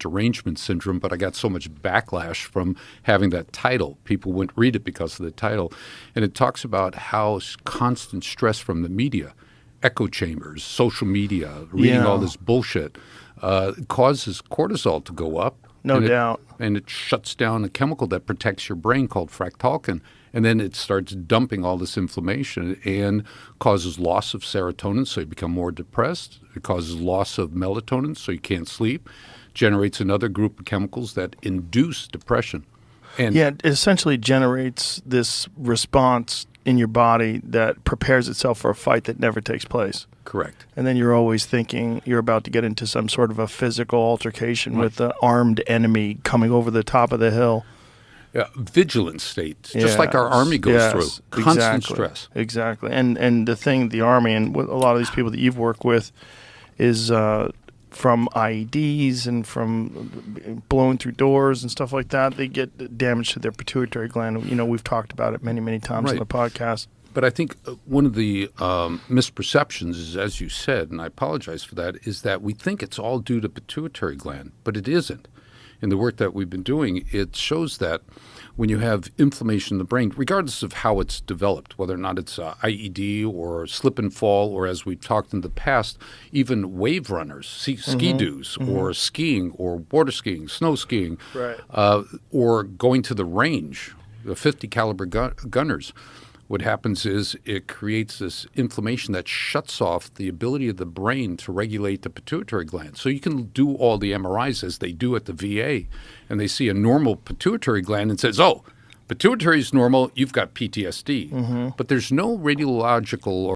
derangement syndrome, but I got so much backlash from having that title. People wouldn't read it because of the title. And it talks about how constant stress from the media, echo chambers, social media, reading all this bullshit, causes cortisol to go up. No doubt. And it shuts down a chemical that protects your brain called fractalkine. And then it starts dumping all this inflammation and causes loss of serotonin, so you become more depressed. It causes loss of melatonin, so you can't sleep. Generates another group of chemicals that induce depression. And it essentially generates this response in your body that prepares itself for a fight that never takes place. Correct. And then you're always thinking you're about to get into some sort of a physical altercation with an armed enemy coming over the top of the hill. Vigilant state, just like our Army goes through. Constant stress. Exactly. And the thing, the Army, and a lot of these people that you've worked with is from IEDs and from blowing through doors and stuff like that, they get damage to their pituitary gland. You know, we've talked about it many, many times on the podcast. But I think one of the misperceptions is, as you said, and I apologize for that, is that we think it's all due to pituitary gland, but it isn't. In the work that we've been doing, it shows that when you have inflammation in the brain, regardless of how it's developed, whether or not it's IED or slip and fall, or as we've talked in the past, even wave runners, ski-doos, or skiing, or water skiing, snow skiing, or going to the range, the 50 caliber gunners. What happens is it creates this inflammation that shuts off the ability of the brain to regulate the pituitary gland. So you can do all the MRIs as they do at the VA, and they see a normal pituitary gland and says, oh, pituitary is normal, you've got PTSD. But there's no radiological or